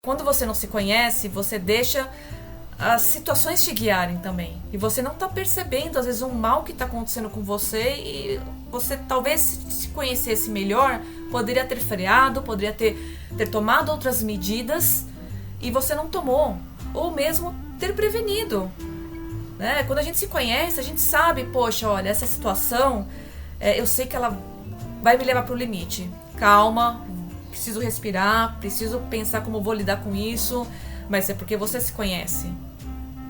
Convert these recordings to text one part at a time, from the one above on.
quando você não se conhece, você deixa as situações te guiarem também. E você não está percebendo, às vezes, um mal que está acontecendo com você, e você talvez, se conhecesse melhor, poderia ter freado, poderia ter tomado outras medidas, e você não tomou. Ou mesmo ter prevenido. Né? Quando a gente se conhece, a gente sabe, poxa, olha, essa situação, eu sei que ela vai me levar para o limite. Calma, preciso respirar, preciso pensar como vou lidar com isso, mas é porque você se conhece.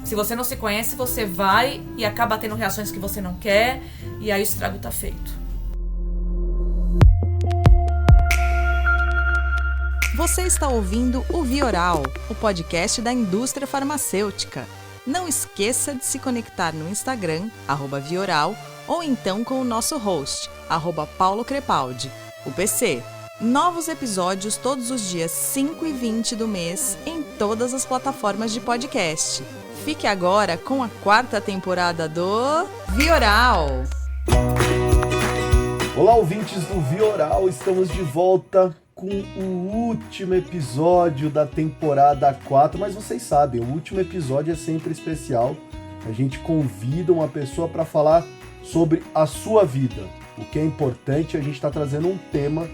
Se você não se conhece, você vai e acaba tendo reações que você não quer, e aí o estrago tá feito. Você está ouvindo o Vioral, o podcast da indústria farmacêutica. Não esqueça de se conectar no Instagram, @Vioral, ou então com o nosso host, @Paulo Crepaldi, o PC. Novos episódios todos os dias 5 e 20 do mês em todas as plataformas de podcast. Fique agora com a 4ª temporada do Vioral. Olá, ouvintes do Vioral, estamos de volta com o último episódio da temporada 4, mas vocês sabem, o último episódio é sempre especial. A gente convida uma pessoa para falar sobre a sua vida. O que é importante, a gente está trazendo um tema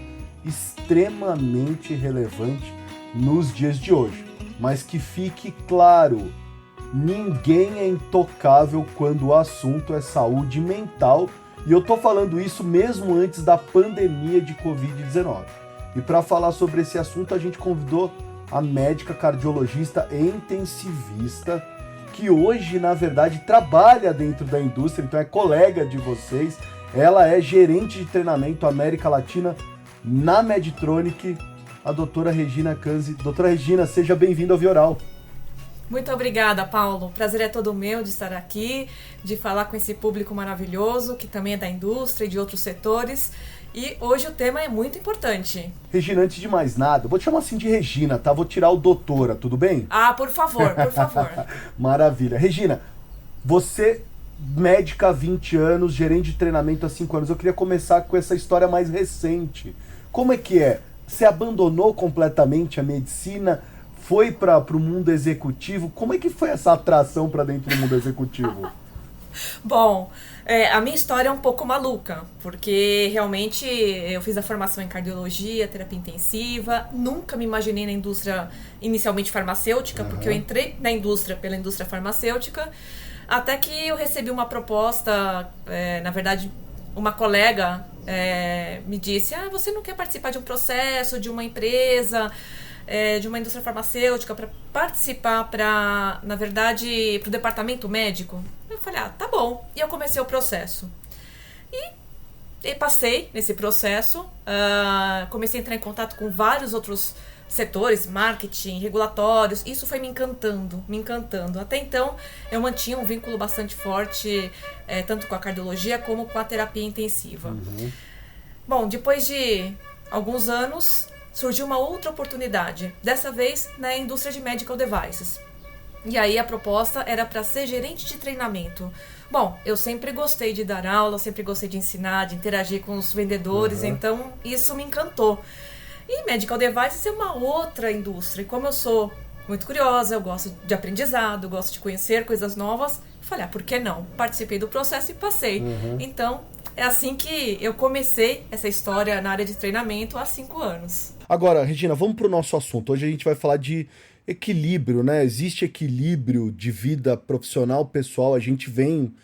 extremamente relevante nos dias de hoje. Mas que fique claro, ninguém é intocável quando o assunto é saúde mental, e eu tô falando isso mesmo antes da pandemia de Covid-19. E para falar sobre esse assunto, a gente convidou a médica cardiologista e intensivista, que hoje, na verdade, trabalha dentro da indústria, então é colega de vocês. Ela é gerente de treinamento América Latina na Medtronic, a doutora Regina Canzi. Doutora Regina, seja bem-vinda ao Vioral. Muito obrigada, Paulo. O prazer é todo meu de estar aqui, de falar com esse público maravilhoso, que também é da indústria e de outros setores. E hoje o tema é muito importante. Regina, antes de mais nada, vou te chamar assim de Regina, tá? Vou tirar o doutora, tudo bem? Ah, por favor, por favor. Maravilha. Regina, você, médica há 20 anos, gerente de treinamento há 5 anos, eu queria começar com essa história mais recente. Como é que é? Você abandonou completamente a medicina, foi para o mundo executivo? Como é que foi essa atração para dentro do mundo executivo? Bom, a minha história é um pouco maluca, porque realmente eu fiz a formação em cardiologia, terapia intensiva, nunca me imaginei na indústria inicialmente farmacêutica, porque eu entrei na indústria pela indústria farmacêutica, até que eu recebi uma proposta, na verdade, uma colega me disse, você não quer participar de um processo, de uma empresa, de uma indústria farmacêutica, para participar na verdade, para o departamento médico? Eu falei, tá bom. E eu comecei o processo. E passei nesse processo, comecei a entrar em contato com vários outros setores, marketing, regulatórios. Isso foi me encantando. Até então, eu mantinha um vínculo bastante forte, tanto com a cardiologia como com a terapia intensiva. Uhum. Bom, depois de alguns anos, surgiu uma outra oportunidade, dessa vez na indústria de medical devices. E aí a proposta era para ser gerente de treinamento. Bom, eu sempre gostei de dar aula, sempre gostei de ensinar, de interagir com os vendedores, então isso me encantou. E medical devices é uma outra indústria, e como eu sou muito curiosa, eu gosto de aprendizado, eu gosto de conhecer coisas novas, falei, por que não? Participei do processo e passei. Então, é assim que eu comecei essa história na área de treinamento há 5 anos. Agora, Regina, vamos para o nosso assunto. Hoje a gente vai falar de equilíbrio, né? Existe equilíbrio de vida profissional, pessoal. A gente vem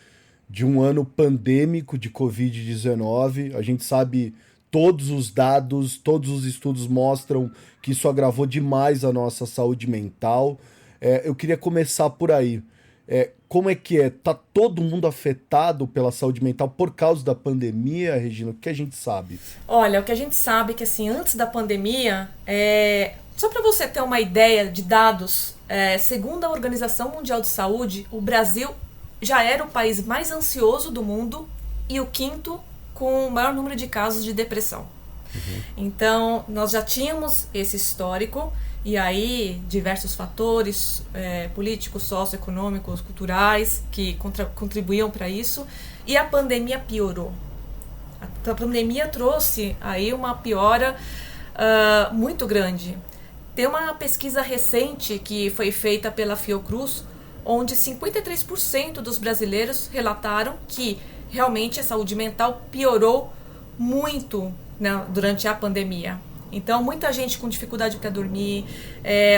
de um ano pandêmico de Covid-19. A gente sabe todos os dados, todos os estudos mostram que isso agravou demais a nossa saúde mental. Eu queria começar por aí. Como é que é? Tá todo mundo afetado pela saúde mental por causa da pandemia, Regina? O que a gente sabe? Olha, o que a gente sabe é que, assim, antes da pandemia, só para você ter uma ideia de dados, segundo a Organização Mundial de Saúde, o Brasil já era o país mais ansioso do mundo e o 5º com o maior número de casos de depressão. Então, nós já tínhamos esse histórico. E aí, diversos fatores políticos, socioeconômicos, culturais, que contribuíam para isso. E a pandemia piorou. A pandemia trouxe aí uma piora muito grande. Tem uma pesquisa recente que foi feita pela Fiocruz, onde 53% dos brasileiros relataram que realmente a saúde mental piorou muito, né, durante a pandemia. Então, muita gente com dificuldade para dormir,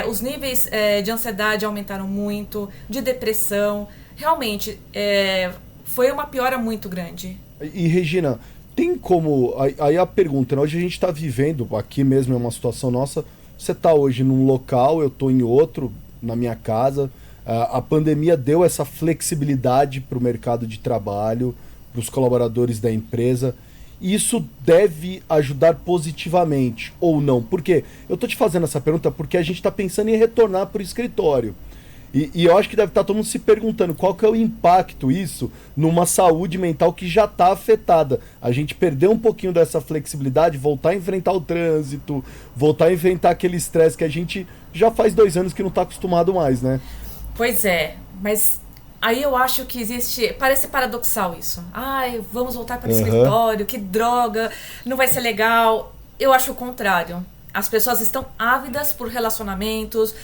os níveis de ansiedade aumentaram muito, de depressão. Realmente, foi uma piora muito grande. E, Regina, tem como... Aí a pergunta, né? Hoje a gente está vivendo, aqui mesmo é uma situação nossa, você está hoje num local, eu estou em outro, na minha casa. A pandemia deu essa flexibilidade para o mercado de trabalho, para os colaboradores da empresa. Isso deve ajudar positivamente ou não? Porque eu estou te fazendo essa pergunta porque a gente está pensando em retornar para o escritório. E eu acho que deve estar todo mundo se perguntando qual que é o impacto isso numa saúde mental que já está afetada. A gente perdeu um pouquinho dessa flexibilidade, voltar a enfrentar o trânsito, voltar a enfrentar aquele estresse que a gente já faz 2 anos que não está acostumado mais, né? Pois é, mas aí eu acho que existe... Parece paradoxal isso. Ai, vamos voltar para o escritório, que droga, não vai ser legal. Eu acho o contrário. As pessoas estão ávidas por relacionamentos,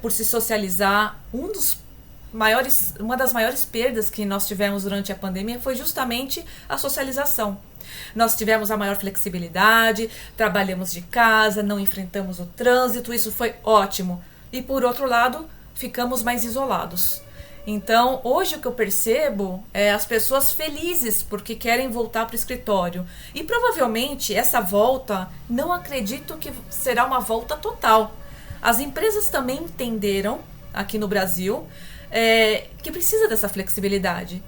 por se socializar. Uma das maiores perdas que nós tivemos durante a pandemia foi justamente a socialização. Nós tivemos a maior flexibilidade, trabalhamos de casa, não enfrentamos o trânsito, isso foi ótimo. E por outro lado, ficamos mais isolados. Então, hoje o que eu percebo é as pessoas felizes porque querem voltar para o escritório. E provavelmente essa volta, não acredito que será uma volta total. As empresas também entenderam, aqui no Brasil, que precisa dessa flexibilidade.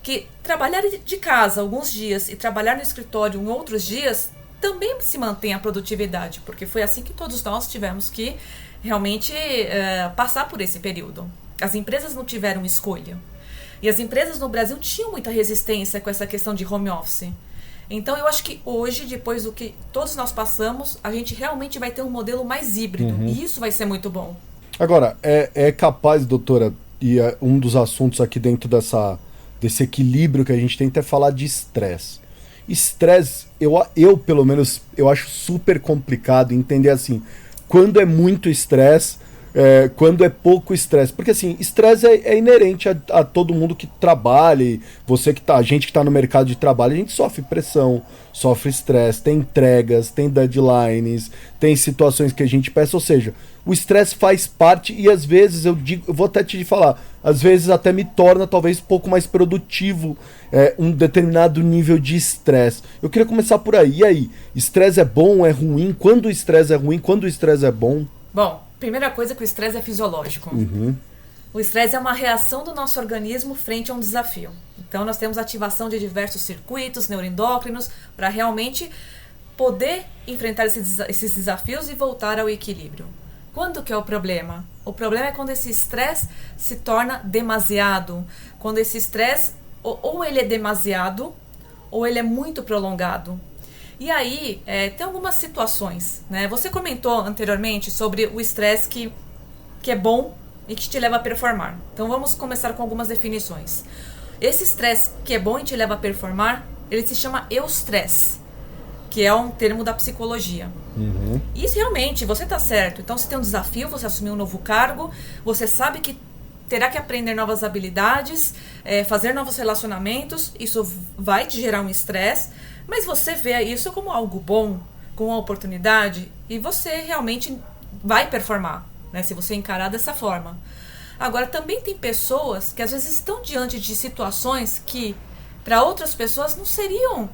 Que trabalhar de casa alguns dias e trabalhar no escritório em outros dias também se mantém a produtividade. Porque foi assim que todos nós tivemos que realmente passar por esse período. As empresas não tiveram escolha. E as empresas no Brasil tinham muita resistência com essa questão de home office. Então eu acho que hoje, depois do que todos nós passamos, a gente realmente vai ter um modelo mais híbrido. E isso vai ser muito bom. Agora, é capaz, doutora, e um dos assuntos aqui dentro desse equilíbrio que a gente tenta é falar de estresse. Estresse, eu pelo menos, eu acho super complicado entender assim, quando é muito estresse, quando é pouco estresse. Porque assim, estresse é inerente a todo mundo que trabalha, e a gente que está no mercado de trabalho, a gente sofre pressão, sofre estresse, tem entregas, tem deadlines, tem situações que a gente peça, ou seja, o estresse faz parte e às vezes eu vou até te falar, às vezes até me torna talvez um pouco mais produtivo um determinado nível de estresse. Eu queria começar por aí. E aí, estresse é bom, é ruim? Quando o estresse é ruim, quando o estresse é bom? Bom, primeira coisa é que o estresse é fisiológico. O estresse é uma reação do nosso organismo frente a um desafio. Então nós temos ativação de diversos circuitos neuroendócrinos para realmente poder enfrentar esses desafios e voltar ao equilíbrio. Quando que é o problema? O problema é quando esse estresse se torna demasiado. Quando esse estresse, ou ele é demasiado, ou ele é muito prolongado. E aí, tem algumas situações, né? Você comentou anteriormente sobre o estresse que é bom e que te leva a performar. Então vamos começar com algumas definições. Esse estresse que é bom e te leva a performar, ele se chama eustresse, que é um termo da psicologia. E realmente, você está certo. Então, você tem um desafio, você assumiu um novo cargo, você sabe que terá que aprender novas habilidades, fazer novos relacionamentos, isso vai te gerar um estresse, mas você vê isso como algo bom, como uma oportunidade, e você realmente vai performar, né, se você encarar dessa forma. Agora, também tem pessoas que às vezes estão diante de situações que, para outras pessoas, não seriam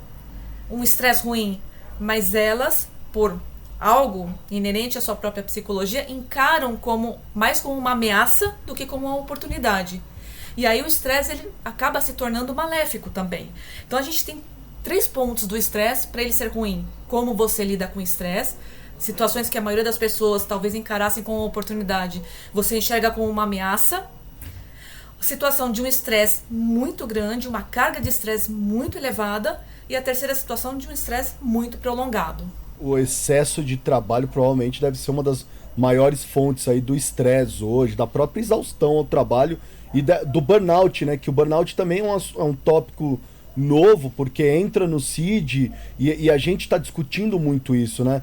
um estresse ruim, mas elas, por algo inerente à sua própria psicologia, encaram mais como uma ameaça do que como uma oportunidade. E aí o estresse ele acaba se tornando maléfico também. Então a gente tem 3 pontos do estresse para ele ser ruim. Como você lida com o estresse, situações que a maioria das pessoas talvez encarassem como uma oportunidade, você enxerga como uma ameaça. Situação de um estresse muito grande, uma carga de estresse muito elevada, e a terceira situação de um estresse muito prolongado. O excesso de trabalho provavelmente deve ser uma das maiores fontes aí do estresse hoje, da própria exaustão ao trabalho e do burnout, né? Que o burnout também é um tópico novo, porque entra no CID e a gente está discutindo muito isso, né?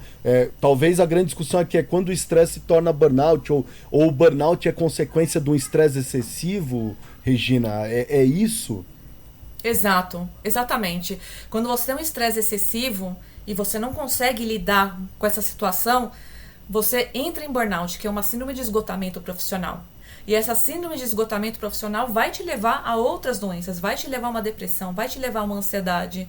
Talvez a grande discussão aqui é quando o estresse se torna burnout, ou o burnout é consequência de um estresse excessivo, Regina, é isso? Exato, exatamente. Quando você tem um estresse excessivo e você não consegue lidar com essa situação, você entra em burnout, que é uma síndrome de esgotamento profissional. E essa síndrome de esgotamento profissional vai te levar a outras doenças, vai te levar a uma depressão, vai te levar a uma ansiedade.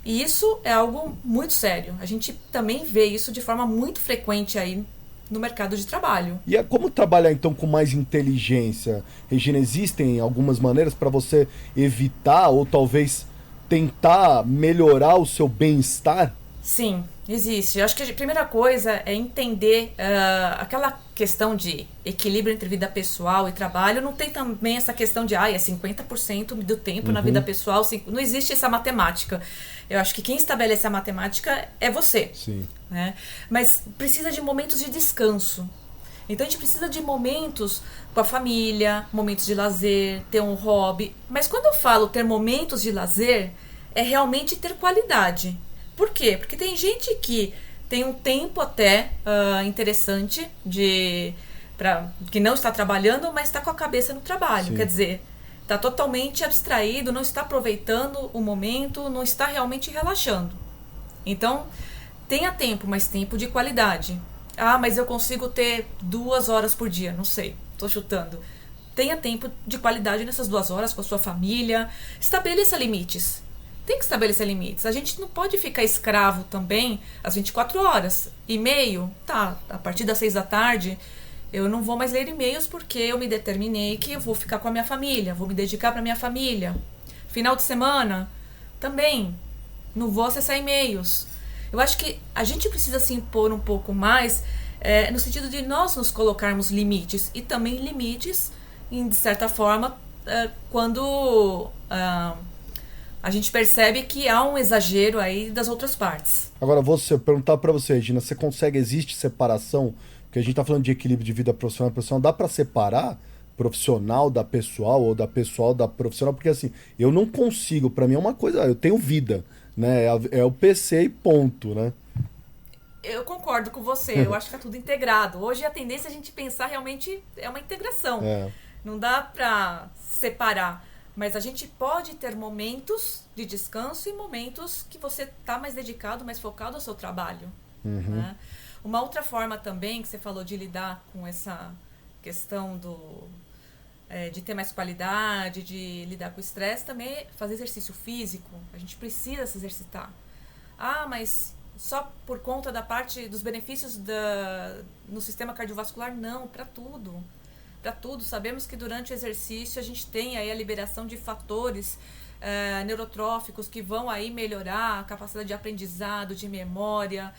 E isso é algo muito sério. A gente também vê isso de forma muito frequente aí no mercado de trabalho. E como trabalhar então com mais inteligência? Regina, existem algumas maneiras para você evitar ou talvez tentar melhorar o seu bem-estar? Sim, existe. Eu acho que a primeira coisa é entender aquela questão de equilíbrio entre vida pessoal e trabalho. Não tem também essa questão de é 50% do tempo na vida pessoal. Não existe essa matemática. Eu acho que quem estabelece a matemática é você. Sim. Né? Mas precisa de momentos de descanso. Então a gente precisa de momentos com a família, momentos de lazer, ter um hobby. Mas quando eu falo ter momentos de lazer, é realmente ter qualidade. Por quê? Porque tem gente que tem um tempo até interessante que não está trabalhando, mas está com a cabeça no trabalho. Sim. Quer dizer, está totalmente abstraído, não está aproveitando o momento, não está realmente relaxando. Então, tenha tempo, mas tempo de qualidade. Mas eu consigo ter 2 horas por dia, não sei, estou chutando. Tenha tempo de qualidade nessas 2 horas com a sua família, estabeleça limites. Tem que estabelecer limites. A gente não pode ficar escravo também às 24 horas. E-mail, a partir das 6 da tarde, eu não vou mais ler e-mails porque eu me determinei que eu vou ficar com a minha família, vou me dedicar para minha família. Final de semana, também, não vou acessar e-mails. Eu acho que a gente precisa se impor um pouco mais no sentido de nós nos colocarmos limites. E também limites, de certa forma, quando a gente percebe que há um exagero aí das outras partes. Agora, perguntar para você, Regina, existe separação? Porque a gente tá falando de equilíbrio de vida profissional e profissional, dá para separar profissional da pessoal ou da pessoal da profissional? Porque assim, eu não consigo, para mim é uma coisa, eu tenho vida, né? É o PC e ponto, né? Eu concordo com você, eu acho que tá tudo integrado. Hoje a tendência é a gente pensar realmente é uma integração. Não dá para separar. Mas a gente pode ter momentos de descanso e momentos que você está mais dedicado, mais focado ao seu trabalho. Né? Uma outra forma também que você falou de lidar com essa questão de ter mais qualidade, de lidar com o estresse, também é fazer exercício físico. A gente precisa se exercitar. Mas só por conta da parte dos benefícios no sistema cardiovascular? Não, para tudo. Para tudo, sabemos que durante o exercício a gente tem aí a liberação de fatores neurotróficos que vão aí melhorar a capacidade de aprendizado, de memória,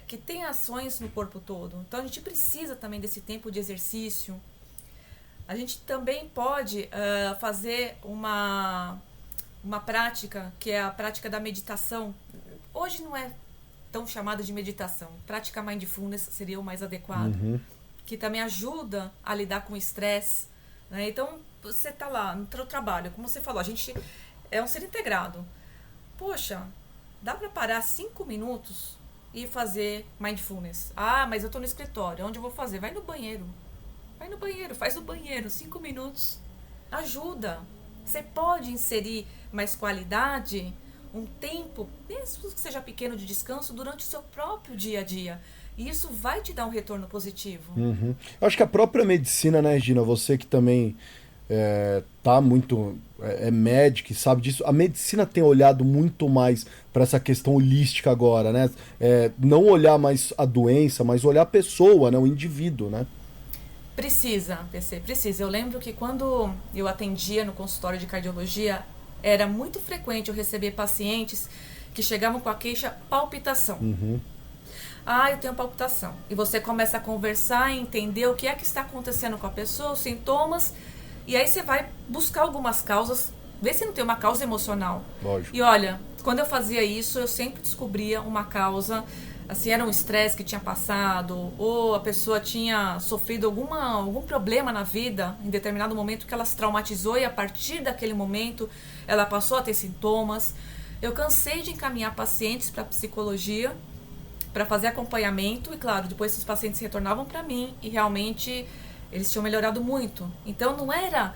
que tem ações no corpo todo. Então a gente precisa também desse tempo de exercício. A gente também pode fazer uma prática, que é a prática da meditação. Hoje não é tão chamada de meditação, prática mindfulness seria o mais adequado. Que também ajuda a lidar com o estresse, né? Então, você está lá no seu trabalho, como você falou, a gente é um ser integrado. Poxa, dá para parar 5 minutos e fazer mindfulness. Mas eu estou no escritório, onde eu vou fazer? Vai no banheiro, faz no banheiro, 5 minutos. Ajuda. Você pode inserir mais qualidade, um tempo, mesmo que seja pequeno, de descanso, durante o seu próprio dia a dia. E isso vai te dar um retorno positivo. Eu acho que a própria medicina, né, Regina, você que também tá muito médica e sabe disso, a medicina tem olhado muito mais para essa questão holística agora, né? Não olhar mais a doença, mas olhar a pessoa, né, o indivíduo, né? Precisa. Eu lembro que quando eu atendia no consultório de cardiologia, era muito frequente eu receber pacientes que chegavam com a queixa palpitação. Eu tenho palpitação. E você começa a conversar e entender o que é que está acontecendo com a pessoa, os sintomas, e aí você vai buscar algumas causas, ver se não tem uma causa emocional. Lógico. E olha, quando eu fazia isso, eu sempre descobria uma causa assim, era um estresse que tinha passado, ou a pessoa tinha sofrido algum problema na vida, em determinado momento que ela se traumatizou e a partir daquele momento ela passou a ter sintomas. Eu cansei de encaminhar pacientes para psicologia, para fazer acompanhamento, e claro, depois esses pacientes retornavam para mim e realmente eles tinham melhorado muito. Então não era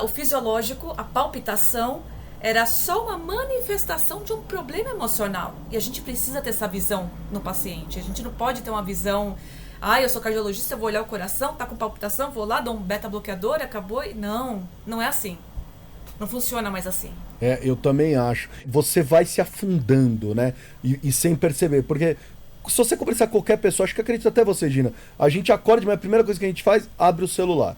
o fisiológico, a palpitação, era só uma manifestação de um problema emocional. E a gente precisa ter essa visão no paciente. A gente não pode ter uma visão, eu sou cardiologista, eu vou olhar o coração, tá com palpitação, vou lá, dou um beta-bloqueador, acabou. Não é assim. Não funciona mais assim. Eu também acho. Você vai se afundando, né? E sem perceber. Porque se você conversar com qualquer pessoa, acho que acredito até você, Gina, a gente acorda, mas a primeira coisa que a gente faz, abre o celular,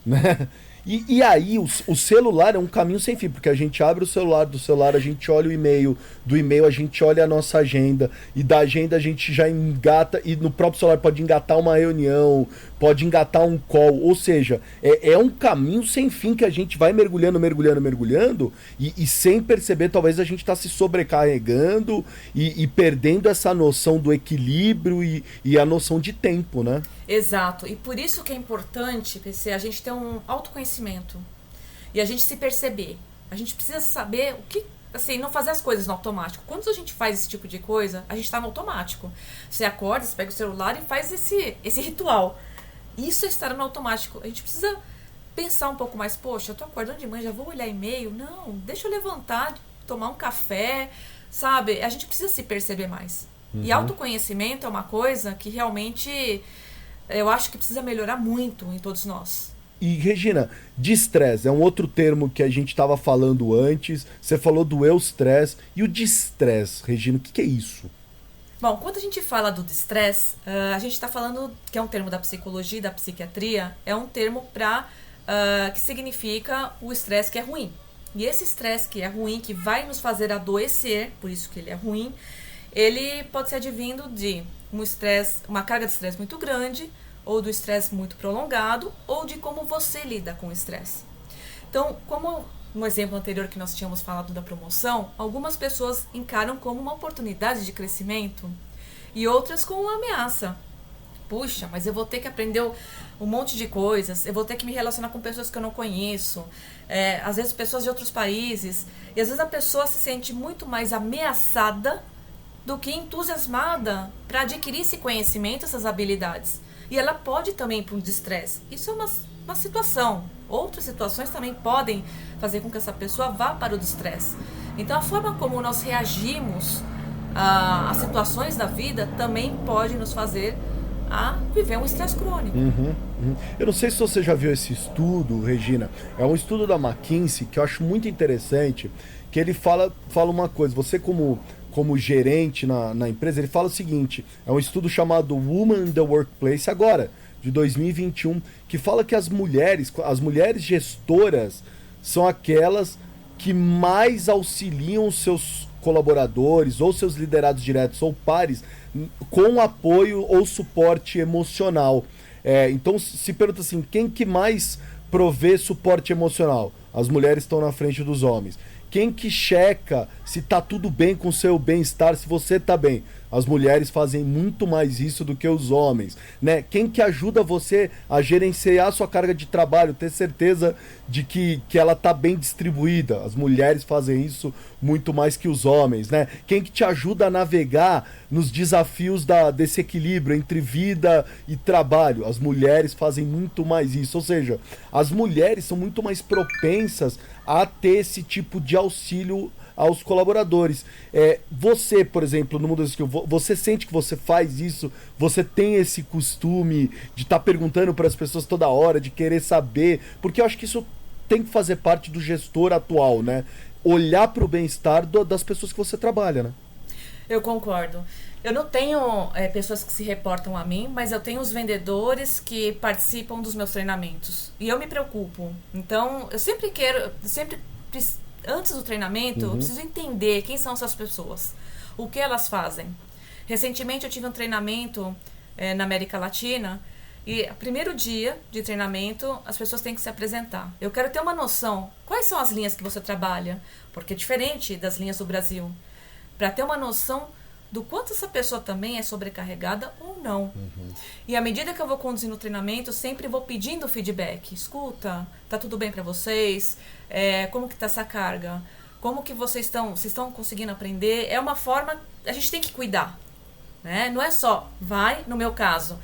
né? E aí o celular é um caminho sem fim, porque a gente abre o celular, do celular a gente olha o e-mail, do e-mail a gente olha a nossa agenda, e da agenda a gente já engata, e no próprio celular pode engatar uma reunião, pode engatar um call, ou seja, é um caminho sem fim que a gente vai mergulhando, e sem perceber talvez a gente está se sobrecarregando e perdendo essa noção do equilíbrio e a noção de tempo, né? Exato, e por isso que é importante, PC, a gente ter um autoconhecimento e a gente se perceber. A gente precisa saber o que, assim, não fazer as coisas no automático. Quando a gente faz esse tipo de coisa, a gente está no automático. Você acorda, você pega o celular e faz esse ritual. Isso é estar no automático. A gente precisa pensar um pouco mais, poxa, eu tô acordando de manhã, já vou olhar e-mail? Não, deixa eu levantar, tomar um café, sabe? A gente precisa se perceber mais. E autoconhecimento é uma coisa que realmente eu acho que precisa melhorar muito em todos nós. E, Regina, distress é um outro termo que a gente estava falando antes. Você falou do eustress e o distress. Regina, o que é isso? Bom, quando a gente fala do distress, a gente está falando que é um termo da psicologia e da psiquiatria, é um termo que significa o estresse que é ruim. E esse estresse que é ruim, que vai nos fazer adoecer, por isso que ele é ruim, ele pode ser advindo de uma carga de estresse muito grande, ou do estresse muito prolongado, ou de como você lida com o estresse. Então, como no exemplo anterior que nós tínhamos falado da promoção, algumas pessoas encaram como uma oportunidade de crescimento e outras como uma ameaça. Puxa, mas eu vou ter que aprender um monte de coisas, eu vou ter que me relacionar com pessoas que eu não conheço, às vezes pessoas de outros países, e às vezes a pessoa se sente muito mais ameaçada do que entusiasmada para adquirir esse conhecimento, essas habilidades. E ela pode também ir para um distress. Isso é uma situação. Outras situações também podem fazer com que essa pessoa vá para o distress. Então, a forma como nós reagimos às situações da vida também pode nos fazer a viver um estresse crônico. Eu não sei se você já viu esse estudo, Regina. É um estudo da McKinsey que eu acho muito interessante, que ele fala uma coisa. Você como gerente na empresa, ele fala o seguinte, é um estudo chamado Women in the Workplace, agora, de 2021, que fala que as mulheres gestoras são aquelas que mais auxiliam os seus colaboradores, ou seus liderados diretos, ou pares, com apoio ou suporte emocional. Então, se pergunta assim, quem que mais provê suporte emocional? As mulheres estão na frente dos homens. Quem que checa se tá tudo bem com o seu bem-estar, se você tá bem? As mulheres fazem muito mais isso do que os homens, né? Quem que ajuda você a gerenciar a sua carga de trabalho, ter certeza de que ela tá bem distribuída? As mulheres fazem isso muito mais que os homens, né? Quem que te ajuda a navegar nos desafios desse equilíbrio entre vida e trabalho? As mulheres fazem muito mais isso, ou seja, as mulheres são muito mais propensas a ter esse tipo de auxílio aos colaboradores. Você, por exemplo, no mundo das skills, você sente que você faz isso? Você tem esse costume de estar perguntando para as pessoas toda hora, de querer saber? Porque eu acho que isso tem que fazer parte do gestor atual, né? Olhar para o bem-estar das pessoas que você trabalha, né? Eu concordo. Eu não tenho pessoas que se reportam a mim, mas eu tenho os vendedores que participam dos meus treinamentos. E eu me preocupo. Então, eu sempre antes do treinamento, eu preciso entender quem são essas pessoas, o que elas fazem. Recentemente eu tive um treinamento na América Latina e no primeiro dia de treinamento as pessoas têm que se apresentar. Eu quero ter uma noção, quais são as linhas que você trabalha, porque é diferente das linhas do Brasil. Para ter uma noção do quanto essa pessoa também é sobrecarregada ou não. E à medida que eu vou conduzindo o treinamento, sempre vou pedindo feedback. Escuta, tá tudo bem para vocês? Como que tá essa carga? Como que vocês estão conseguindo aprender? É uma forma, a gente tem que cuidar, né? Não é só, no meu caso,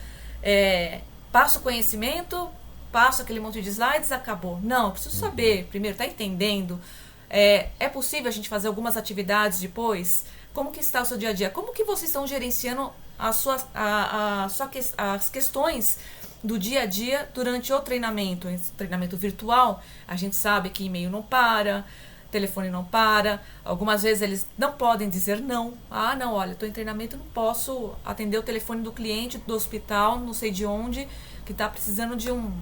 passo o conhecimento, passo aquele monte de slides, acabou. Não, eu preciso saber, primeiro, tá entendendo? É possível a gente fazer algumas atividades depois? Como que está o seu dia a dia? Como que vocês estão gerenciando as questões do dia a dia durante o treinamento? Esse treinamento virtual, a gente sabe que e-mail não para, telefone não para, algumas vezes eles não podem dizer não. Não, olha, estou em treinamento, não posso atender o telefone do cliente, do hospital, não sei de onde, que está precisando de um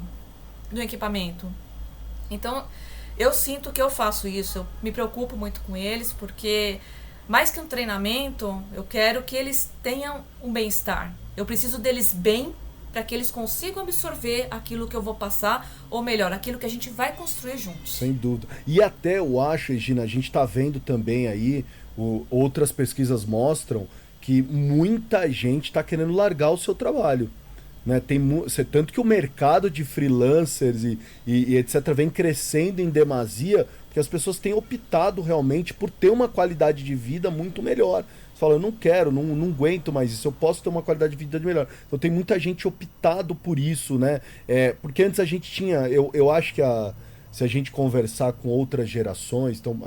equipamento. Então, eu sinto que eu faço isso, eu me preocupo muito com eles, porque mais que um treinamento, eu quero que eles tenham um bem-estar. Eu preciso deles bem para que eles consigam absorver aquilo que eu vou passar, ou melhor, aquilo que a gente vai construir juntos. Sem dúvida. E até eu acho, Regina, a gente está vendo também aí, outras pesquisas mostram que muita gente está querendo largar o seu trabalho. Né? Tanto que o mercado de freelancers e etc. vem crescendo em demasia, porque as pessoas têm optado realmente por ter uma qualidade de vida muito melhor. Você fala, eu não quero, não aguento mais isso, eu posso ter uma qualidade de vida melhor. Então tem muita gente optado por isso, né? Porque antes a gente tinha, eu acho que se a gente conversar com outras gerações, então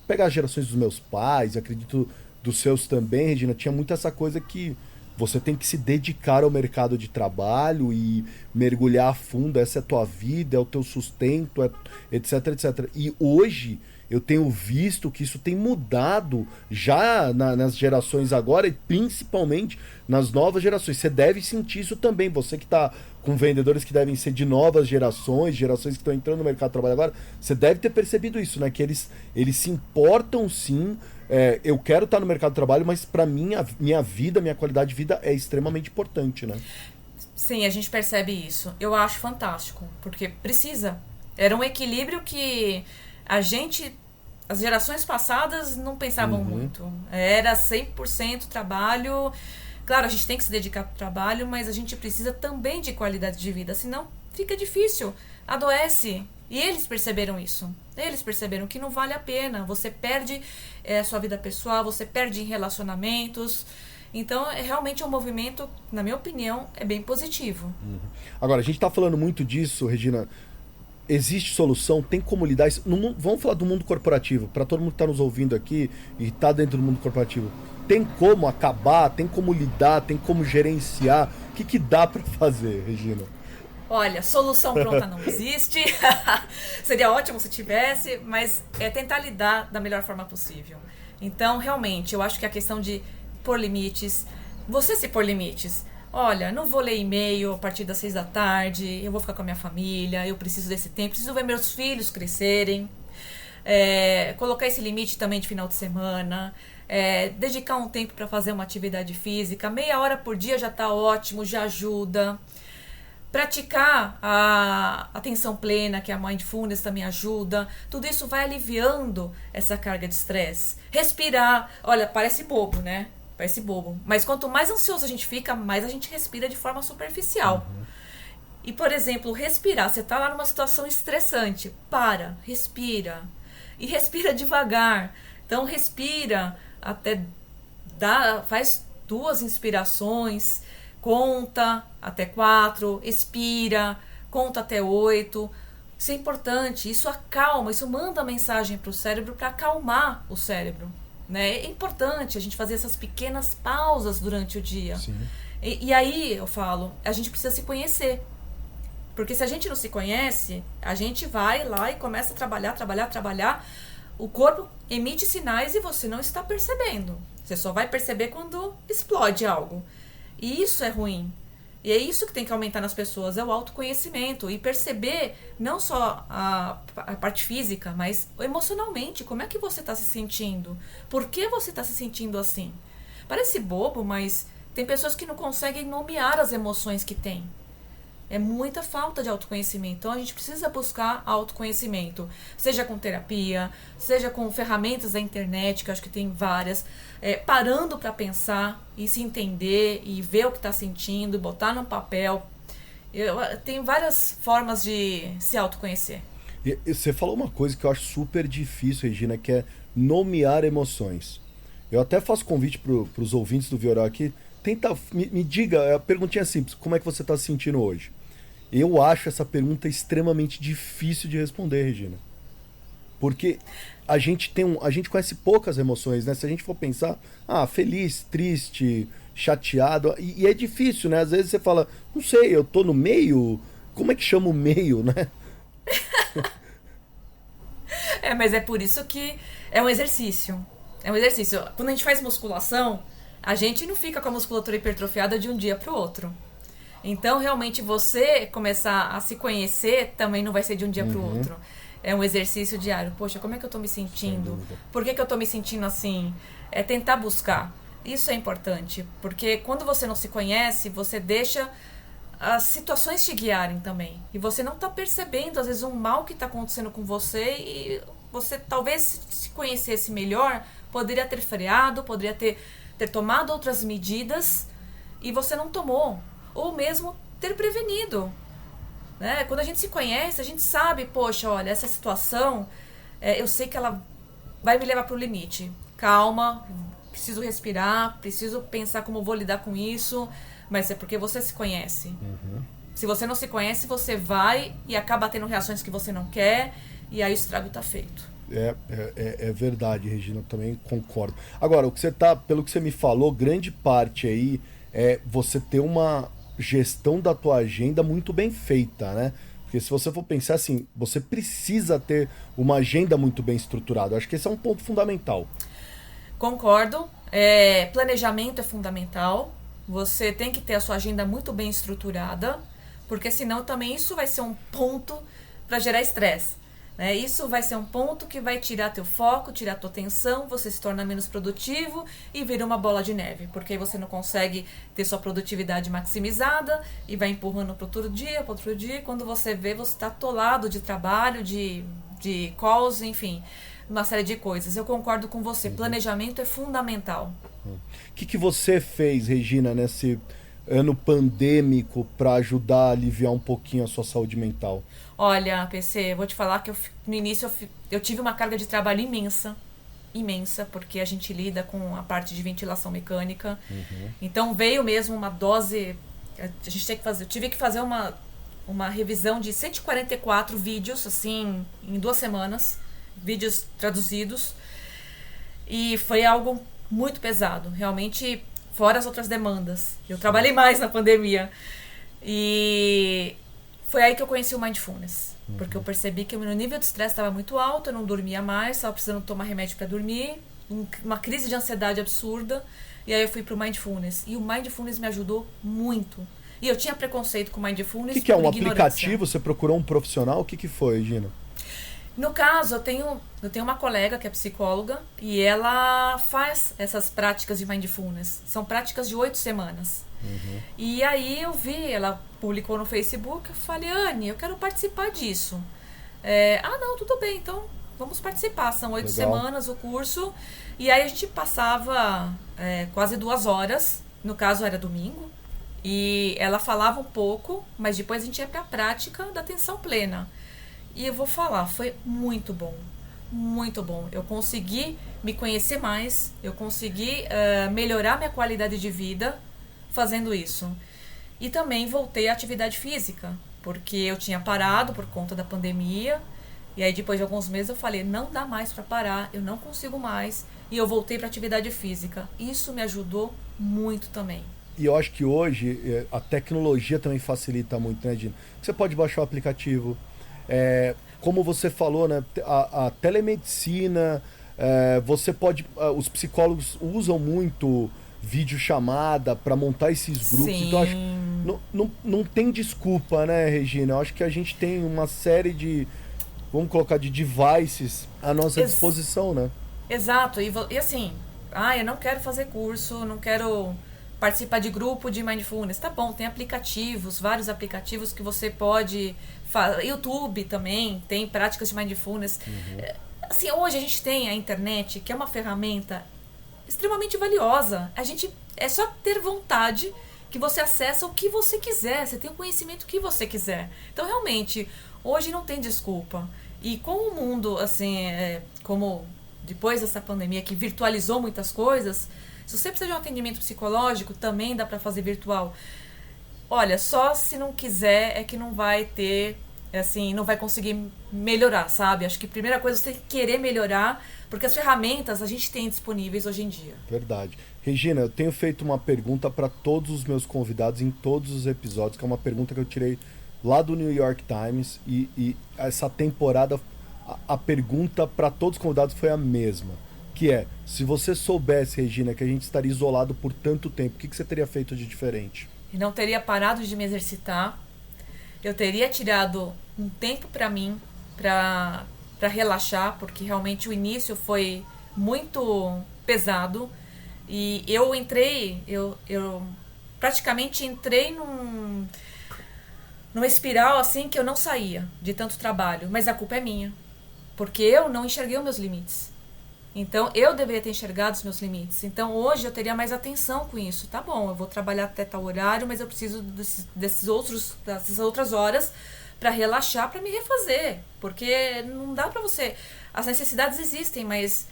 pegar as gerações dos meus pais, acredito dos seus também, Regina, tinha muito essa coisa que você tem que se dedicar ao mercado de trabalho e mergulhar a fundo, essa é a tua vida, é o teu sustento, etc, etc. E hoje eu tenho visto que isso tem mudado já nas gerações agora e principalmente nas novas gerações. Você deve sentir isso também, você que está com vendedores que devem ser de novas gerações que estão entrando no mercado de trabalho agora, você deve ter percebido isso, né? Que eles se importam sim. Eu quero estar no mercado de trabalho, mas para minha vida, minha qualidade de vida é extremamente importante, né? Sim, a gente percebe isso. Eu acho fantástico, porque precisa. Era um equilíbrio que as gerações passadas não pensavam muito. Era 100% trabalho. Claro, a gente tem que se dedicar para o trabalho, mas a gente precisa também de qualidade de vida, senão fica difícil, adoece. E eles perceberam isso. Eles perceberam que não vale a pena. Você perde a sua vida pessoal, você perde em relacionamentos. Então, realmente é um movimento, na minha opinião, é bem positivo. Agora, a gente está falando muito disso, Regina. Existe solução? Tem como lidar isso? Vamos falar do mundo corporativo, para todo mundo que está nos ouvindo aqui e está dentro do mundo corporativo. Tem como acabar? Tem como lidar? Tem como gerenciar? O que dá para fazer, Regina? Olha, solução pronta não existe. Seria ótimo se tivesse, mas é tentar lidar da melhor forma possível. Então, realmente, eu acho que a questão de pôr limites, você se pôr limites. Olha, não vou ler e-mail a partir das 6 da tarde, eu vou ficar com a minha família, eu preciso desse tempo, preciso ver meus filhos crescerem. Colocar esse limite também de final de semana. Dedicar um tempo para fazer uma atividade física, meia hora por dia já está ótimo, já ajuda. Praticar a atenção plena, que é a mindfulness, também ajuda. Tudo isso vai aliviando essa carga de estresse. Respirar, olha, parece bobo, né? Parece bobo. Mas quanto mais ansioso a gente fica, mais a gente respira de forma superficial. E, por exemplo, respirar. Você está lá numa situação estressante. Respira. E respira devagar. Então, respira faz 2 inspirações, conta até 4, expira, conta até 8. Isso é importante, isso acalma, isso manda mensagem para o cérebro para acalmar o cérebro. Né? É importante a gente fazer essas pequenas pausas durante o dia. E aí, eu falo, a gente precisa se conhecer. Porque se a gente não se conhece, a gente vai lá e começa a trabalhar. O corpo emite sinais e você não está percebendo. Você só vai perceber quando explode algo. E isso é ruim. E é isso que tem que aumentar nas pessoas, é o autoconhecimento. E perceber não só a parte física, mas emocionalmente. Como é que você está se sentindo? Por que você está se sentindo assim? Parece bobo, mas tem pessoas que não conseguem nomear as emoções que têm. É muita falta de autoconhecimento. Então a gente precisa buscar autoconhecimento. Seja com terapia, seja com ferramentas da internet, que eu acho que tem várias. Parando para pensar e se entender e ver o que está sentindo, botar num papel. Tem várias formas de se autoconhecer. E você falou uma coisa que eu acho super difícil, Regina, que é nomear emoções. Eu até faço convite para os ouvintes do Vioral aqui. Tenta, me diga, a perguntinha simples, como é que você está se sentindo hoje? Eu acho essa pergunta extremamente difícil de responder, Regina. Porque a gente conhece poucas emoções, né? Se a gente for pensar, feliz, triste, chateado, e é difícil, né? Às vezes você fala, não sei, eu tô no meio, como é que chama o meio, né? Mas é por isso que é um exercício. É um exercício. Quando a gente faz musculação, a gente não fica com a musculatura hipertrofiada de um dia pro outro. Então, realmente, você começar a se conhecer também não vai ser de um dia pro outro. É um exercício diário. Poxa, como é que eu tô me sentindo? Por que eu tô me sentindo assim? É tentar buscar. Isso é importante, porque quando você não se conhece, você deixa as situações te guiarem também. E você não tá percebendo, às vezes, um mal que tá acontecendo com você e você talvez se conhecesse melhor, poderia ter freado, poderia ter tomado outras medidas e você não tomou. Ou mesmo ter prevenido. Né? Quando a gente se conhece, a gente sabe, poxa, olha, essa situação, eu sei que ela vai me levar para o limite. Calma, preciso respirar, preciso pensar como vou lidar com isso, mas é porque você se conhece. Se você não se conhece, você vai e acaba tendo reações que você não quer, e aí o estrago está feito. É verdade, Regina, eu também concordo. Agora, pelo que você me falou, grande parte aí é você ter uma gestão da tua agenda muito bem feita, né? Porque se você for pensar assim, você precisa ter uma agenda muito bem estruturada. Eu acho que esse é um ponto fundamental. Concordo. Planejamento é fundamental. Você tem que ter a sua agenda muito bem estruturada, porque senão também isso vai ser um ponto para gerar estresse. Isso vai ser um ponto que vai tirar teu foco, tirar tua atenção, você se torna menos produtivo e vira uma bola de neve, porque aí você não consegue ter sua produtividade maximizada e vai empurrando para outro dia, e quando você vê, você está atolado de trabalho, de calls, enfim, uma série de coisas. Eu concordo com você, planejamento é fundamental. O que você fez, Regina, nesse ano pandêmico para ajudar a aliviar um pouquinho a sua saúde mental? Olha, PC, vou te falar que no início eu tive uma carga de trabalho imensa, porque a gente lida com a parte de ventilação mecânica. Então veio mesmo uma dose, eu tive que fazer uma revisão de 144 vídeos, assim, em 2 semanas, vídeos traduzidos, e foi algo muito pesado, realmente, fora as outras demandas. Eu trabalhei mais na pandemia, e foi aí que eu conheci o Mindfulness, porque eu percebi que o meu nível de estresse estava muito alto, eu não dormia mais, estava precisando tomar remédio para dormir, uma crise de ansiedade absurda, e aí eu fui pro Mindfulness, e o Mindfulness me ajudou muito. E eu tinha preconceito com o Mindfulness. O que é um aplicativo? Você procurou um profissional? O que foi, Gina? No caso, eu tenho uma colega que é psicóloga e ela faz essas práticas de Mindfulness. São práticas de 8 semanas. E aí eu vi, ela publicou no Facebook, eu falei, Anne, eu quero participar disso. Não, tudo bem, então vamos participar. São 8 semanas o curso. E aí a gente passava quase 2 horas, no caso era domingo. E ela falava um pouco, mas depois a gente ia para a prática da atenção plena. E eu vou falar, foi muito bom, muito bom. Eu consegui me conhecer mais, eu consegui melhorar minha qualidade de vida fazendo isso. E também voltei à atividade física, porque eu tinha parado por conta da pandemia. E aí depois de alguns meses eu falei, não dá mais para parar, eu não consigo mais. E eu voltei para atividade física. Isso me ajudou muito também. E eu acho que hoje a tecnologia também facilita muito, né, Dina? Você pode baixar o aplicativo. Como você falou, né, a telemedicina, você pode. Os psicólogos usam muito videochamada para montar esses grupos. Sim. Então, acho, não tem desculpa, né, Regina? Eu acho que a gente tem uma série de, vamos colocar, de devices à nossa disposição, né? Exato. E assim, eu não quero fazer curso, não quero participar de grupo de Mindfulness. Tá bom, tem aplicativos, vários aplicativos que você pode... YouTube também tem práticas de Mindfulness. Assim, hoje a gente tem a internet, que é uma ferramenta extremamente valiosa. É só ter vontade que você acessa o que você quiser. Você tem o conhecimento que você quiser. Então, realmente, hoje não tem desculpa. E com o mundo, assim, como depois dessa pandemia que virtualizou muitas coisas, se você precisa de um atendimento psicológico, também dá para fazer virtual. Olha, só se não quiser é que não vai ter, assim, não vai conseguir melhorar, sabe? Acho que a primeira coisa você tem que querer melhorar, porque as ferramentas a gente tem disponíveis hoje em dia. Verdade. Regina, eu tenho feito uma pergunta para todos os meus convidados em todos os episódios, que é uma pergunta que eu tirei lá do New York Times, e essa temporada a pergunta para todos os convidados foi a mesma, que é, se você soubesse, Regina, que a gente estaria isolado por tanto tempo, o que você teria feito de diferente? Eu não teria parado de me exercitar, eu teria tirado um tempo para mim, para relaxar, porque realmente o início foi muito pesado, e eu praticamente entrei numa espiral assim que eu não saía de tanto trabalho, mas a culpa é minha, porque eu não enxerguei os meus limites. Então, eu deveria ter enxergado os meus limites. Então, hoje eu teria mais atenção com isso. Tá bom, eu vou trabalhar até tal horário, mas eu preciso dessas outras horas para relaxar, para me refazer. Porque não dá para você... As necessidades existem, mas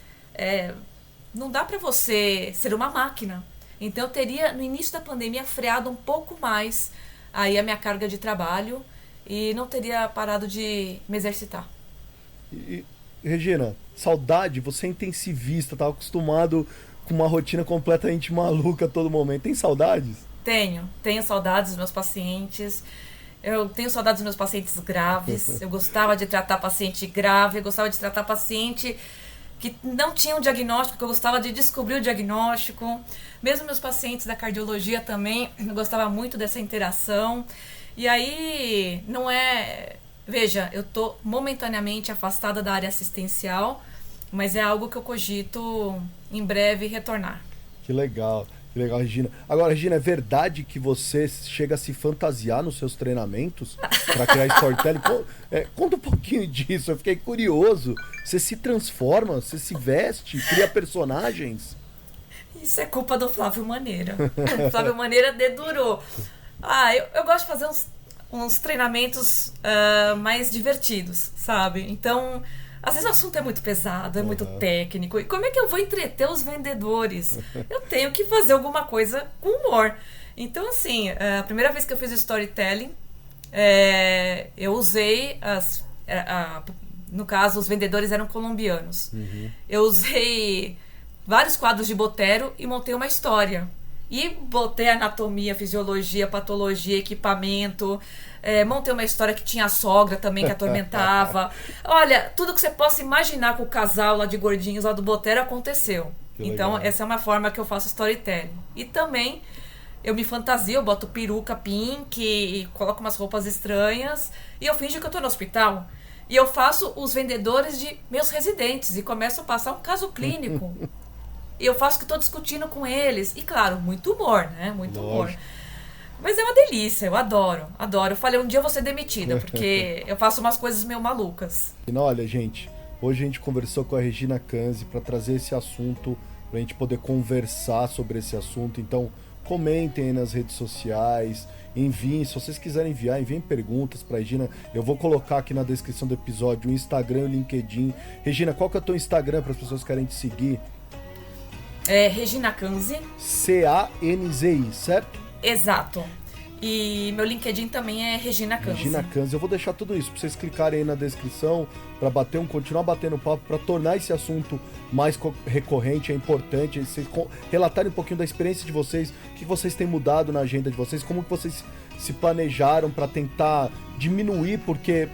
não dá para você ser uma máquina. Então, eu teria, no início da pandemia, freado um pouco mais aí a minha carga de trabalho e não teria parado de me exercitar. Regina, saudade, você é intensivista, tá acostumado com uma rotina completamente maluca a todo momento. Tem saudades? Tenho saudades dos meus pacientes. Eu tenho saudades dos meus pacientes graves. Eu gostava de tratar paciente grave, eu gostava de tratar paciente que não tinha um diagnóstico, que eu gostava de descobrir o diagnóstico. Mesmo meus pacientes da cardiologia também, eu gostava muito dessa interação. E aí, não é... Veja, eu tô momentaneamente afastada da área assistencial, mas é algo que eu cogito em breve retornar. Que legal, Regina. Agora, Regina, é verdade que você chega a se fantasiar nos seus treinamentos para criar storytelling? Conta um pouquinho disso, eu fiquei curioso. Você se transforma, você se veste, cria personagens? Isso é culpa do Flávio Maneira. O Flávio Maneira dedurou. Eu gosto de fazer uns treinamentos mais divertidos, sabe? Então, às vezes o assunto é muito pesado, é muito técnico. E como é que eu vou entreter os vendedores? Eu tenho que fazer alguma coisa com humor. Então, assim, a primeira vez que eu fiz storytelling, eu usei no caso, os vendedores eram colombianos. Eu usei vários quadros de Botero e montei uma história. E botei anatomia, fisiologia, patologia, equipamento. Montei uma história que tinha a sogra também que atormentava. Olha, tudo que você possa imaginar com o casal lá de gordinhos lá do Botero aconteceu. Então, essa é uma forma que eu faço storytelling. E também, eu me fantasio, eu boto peruca pink e coloco umas roupas estranhas e eu finjo que eu tô no hospital. E eu faço os vendedores de meus residentes e começo a passar um caso clínico. E eu faço que estou discutindo com eles. E claro, muito humor, né? Muito humor. Mas é uma delícia, eu adoro. Eu falei, um dia eu vou ser demitida, porque eu faço umas coisas meio malucas. Olha, gente, hoje a gente conversou com a Regina Kanzi para trazer esse assunto, para a gente poder conversar sobre esse assunto. Então, comentem aí nas redes sociais, enviem, se vocês quiserem enviem perguntas para a Regina. Eu vou colocar aqui na descrição do episódio o Instagram e o LinkedIn. Regina, qual que é o teu Instagram para as pessoas que querem te seguir? Regina Kanzi. Canzi, certo? Exato. E meu LinkedIn também é Regina Kanzi. Regina Kanzi. Eu vou deixar tudo isso para vocês clicarem aí na descrição, para continuar batendo papo, para tornar esse assunto mais recorrente, é importante. Vocês relatarem um pouquinho da experiência de vocês, o que vocês têm mudado na agenda de vocês, como que vocês se planejaram para tentar diminuir, porque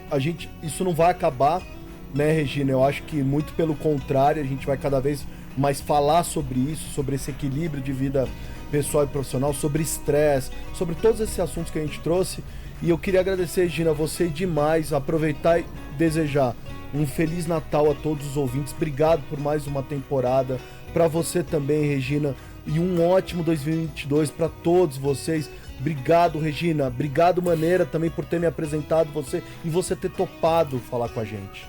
isso não vai acabar, né, Regina? Eu acho que muito pelo contrário, a gente vai cada vez mais falar sobre isso, sobre esse equilíbrio de vida pessoal e profissional, sobre estresse, sobre todos esses assuntos que a gente trouxe. E eu queria agradecer, Regina, você demais, aproveitar e desejar um Feliz Natal a todos os ouvintes. Obrigado por mais uma temporada. Para você também, Regina, e um ótimo 2022 para todos vocês. Obrigado, Regina. Obrigado, Maneira, também por ter me apresentado você e você ter topado falar com a gente.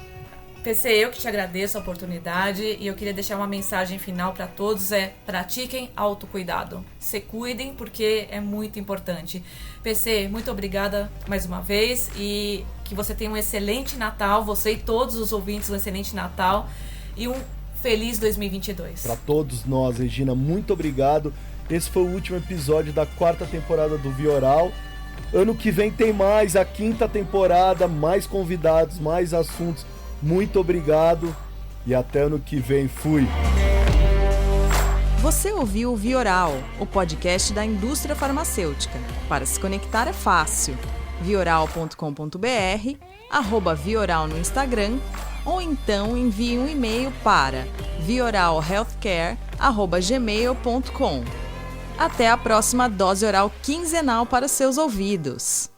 PC, eu que te agradeço a oportunidade e eu queria deixar uma mensagem final para todos, pratiquem autocuidado. Se cuidem porque é muito importante. PC, muito obrigada mais uma vez e que você tenha um excelente Natal, você e todos os ouvintes um excelente Natal e um feliz 2022. Para todos nós, Regina, muito obrigado. Esse foi o último episódio da 4ª temporada do Vioral. Ano que vem tem mais, a 5ª temporada, mais convidados, mais assuntos. Muito obrigado e até ano que vem. Fui! Você ouviu o Vioral, o podcast da indústria farmacêutica. Para se conectar é fácil. vioral.com.br, @Vioral no Instagram, ou então envie um e-mail para vioralhealthcare@gmail.com. Até a próxima dose oral quinzenal para seus ouvidos.